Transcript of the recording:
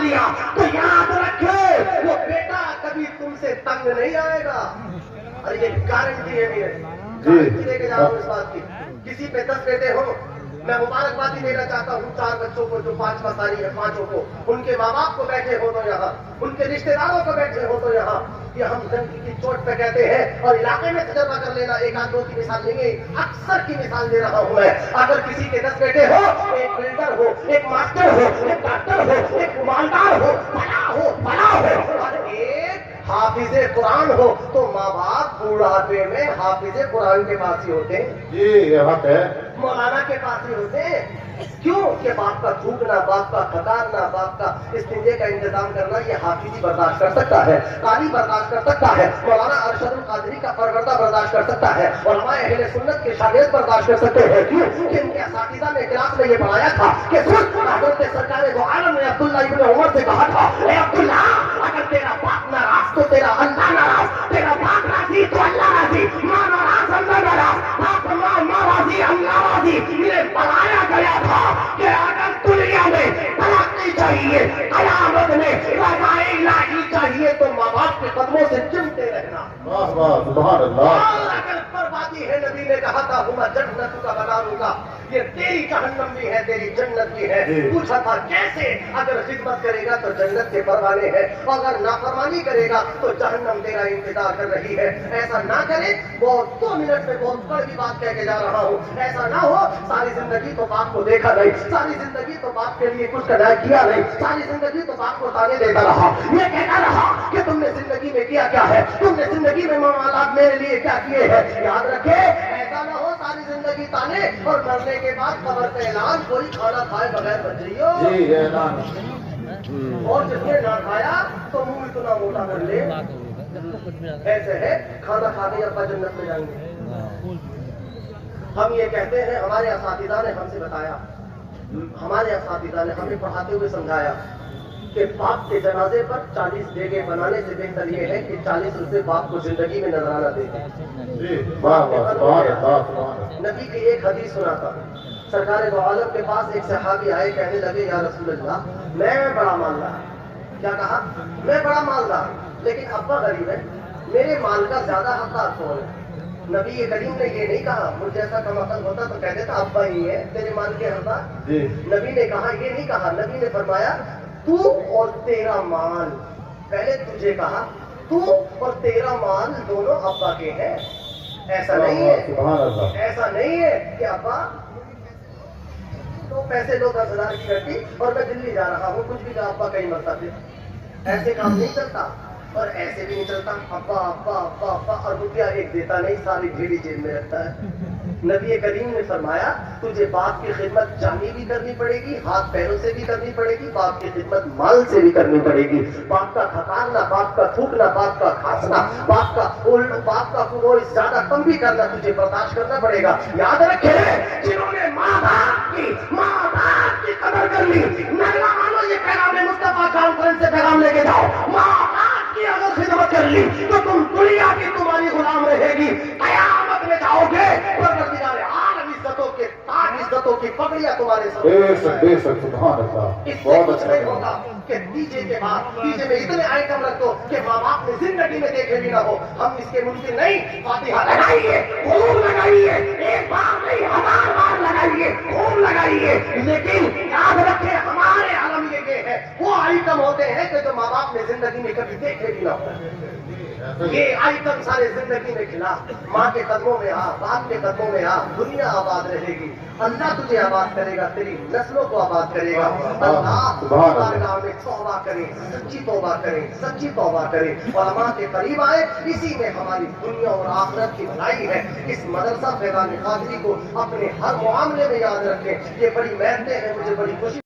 دیا تو یاد رکھے وہ بیٹا کبھی تم سے تنگ نہیں آئے گا. اور یہ گارنٹی ہے میرے, گارنٹی دے کے جاؤ اس بات کی. کسی پہ 10 بیٹے ہو, میں مبارکبادی دینا چاہتا ہوں 4 بچوں کو جو 5 مساری ہے, 5 کو, ان کے ماں باپ کو بیٹھے ہو تو یہاں, ان کے رشتے داروں کو بیٹھے ہو تو یہاں. یہ ہم زندگی کی چوٹ پہ کہتے ہیں, اور علاقے میں تجربہ کر لینا. ایک آدھ دو کی مثال نہیں ہے, اکثر کی مثال دے رہا ہوں میں. اگر کسی کے 10 بیٹے ہو, ایک بلڈر ہو, ایک ماسٹر ہو, ایک ڈاکٹر ہو, ایک مالدار ہو, بڑا ہو, اور ایک حافظ قرآن ہو, تو ماں باپ بوڑھاپے میں حافظ قرآن کے پاس ہی ہوتے ہیں. جی یہ حق ہے. مولانا کے پاس ہی ہوتے ہیں. کیوں کہ باپ کا تھوکنا, باپ کا کھکارنا, باپ کا استنجے کا انتظام کرنا, یہ حافظ ہی برداشت کر سکتا ہے, قاری برداشت کر سکتا ہے, مولانا ارشد القادری کا پروردہ برداشت کر سکتا ہے, علماء اہل سنت کے شاگرد برداشت کر سکتے ہیں. کیوں کہ ان کے اساتذہ نے کلاس میں یہ پڑھایا تھا کہ حضرت سرکار دو عالم نے عبداللہ ابن عمر سے کہا تھا, اے عبداللہ اگر تیرا باپ ناراض تو تیرا اللہ ناراض, تیرا باپ راضی تو اللہ راضی, ماں ناراض اللہ ناراض, باپ ماں راضی اللہ راضی. یہ بتایا گیا تھا کہ اگر دنیا میں ترقی چاہیے, قیامت میں رضا الہی چاہیے, تو ماں باپ کے قدموں سے چمتے رہنا. واہ واہ سبحان اللہ. اور اگر بربادی ہے, نبی نے کہا تھا ہما جنت کا بناؤں گا, یہ تیری جہنم بھی ہے تیری جنت بھی ہے. پوچھا تھا کیسے؟ اگر خدمت کرے گا تو جنت کے پروانے ہیں, اگر نافرمانی کرے گا تو جہنم تیرا انتظار کر رہی ہے. ایسا نہ کرے, بہت 2 منٹ میں بہت بڑی بات کہہ کے جا رہا ہوں, ایسا نہ ہو ساری زندگی تو باپ کو دیکھا نہیں, ساری زندگی تو باپ کے لیے کچھ کیا نہیں, ساری زندگی تو باپ کو تانے دیتا رہا, یہ کہتا رہا کہ تم نے زندگی میں کیا کیا ہے, تم نے زندگی میں معاملات میرے لیے کیا کیے ہیں. یاد رکھے ایسا نہ ہو ساری زندگی تانے اور مرنے کے بعد قبر پہ اعلان, کوئی کھانا کھائے بغیر بچ رہی ہو. جی یہ اعلان. اور جس نے نہ کھایا تو منہ اتنا موٹا کر لے, ایسے ہے کھانا کھا کے ابا جنت میں جائیں گے. ہم یہ کہتے ہیں, ہمارے اساتذہ نے ہم سے بتایا, ہمارے اساتذہ نے ہمیں پڑھاتے ہوئے سمجھایا کہ باپ کے جنازے پر 40 دیگیں بنانے سے بہتر یہ ہے کہ 40 روپے باپ کو زندگی میں نظرانہ دے دیں. نبی کی ایک حدیث سناتا ہوں. سرکار دو عالم کے پاس ایک صحابی آئے, کہنے لگے یا رسول اللہ میں بڑا مالدار. کیا کہا؟ میں بڑا مالدار, لیکن ابا غریب ہے, میرے مال کا زیادہ حقدار کون ہے؟ نبی کریم نے یہ نہیں کہا, مجھ جیسا کم عقل ہوتا تو کہہ دیتا ابا ہی ہے تیرے مال کے حقدار. نبی نے کہا یہ نہیں کہا, نبی نے فرمایا تو اور تیرا مال. پہلے تجھے کہا تو اور تیرا مال دونوں ابا کے ہیں. ایسا نہیں ہے, ایسا نہیں ہے کہ ابا تو پیسے لو 10,000 کی گھٹی اور میں دلی جا رہا ہوں, کچھ بھی کہا ابا کہیں مرتا پھر. ایسے کام نہیں چلتا, اور ایسے بھی نہیں چلتا ابا ابا ابا ابا اور روپیہ ایک دیتا نہیں, ساری بھیڑی جیب میں رکھتا ہے. نبی کریم نے فرمایا تجھے باپ کی خدمت جانی بھی کرنی پڑے گی, ہاتھ پیروں سے بھی کرنی پڑے گی, باپ کی خدمت مال سے بھی کرنی پڑے گی. باپ کا کھکارنا, باپ کا تھوکنا, باپ کا کھانسنا, باپ کا کوئی زیادہ کم بھی کرنا تجھے برداشت کرنا پڑے گا. یاد رکھے جنہوں نے ماں باپ کی قدر کر لی, نگلا مانو یہ پیغام مصطفیٰ کانفرنس سے پیغام لے کے جاؤ, ماں باپ کی اگر خدمت کر لی تو تم دنیا کی تمہاری غلام رہے گی, قیامت میں جاؤ گے پروردگار عالم عزتوں کے تاج, عزتوں کی پگڑیاں تمہارے سر. بے شک سبحان اللہ. اس سے کچھ نہیں ہوگا کہ ڈیجے کے بعد ڈیجے میں اتنے آئٹم رکھ دو کہ ماں باپ نے زندگی میں دیکھے بھی نہ ہو. ہم اس کے ممکن نہیں. فاتحہ لگائیے, خوب لگائیے, ایک بار نہیں 1000 بار لگائیے, خوب لگائیے, لیکن یاد رکھیں ہمارے عالم یہ ہے وہ آئٹم ہوتے ہیں کہ جو ماں باپ نے زندگی میں کبھی دیکھے بھی نہ ہو. یہ آئٹم سارے زندگی میں کھلا. ماں کے قدموں میں آ, باپ کے قدموں میں آ, دنیا آباد رہے گی. اللہ تجھے آباد کرے گا, تیری نسلوں کو آباد کرے گا. اللہ بارگاہ میں توبہ کریں, سچی توبہ کریں, سچی توبہ کریں, علماء کے قریب آئے. اسی میں ہماری دنیا اور آخرت کی بھلائی ہے. اس مدرسہ فیضان قادری کو اپنے ہر معاملے میں یاد رکھیں. یہ بڑی محنتیں ہیں, مجھے بڑی خوشی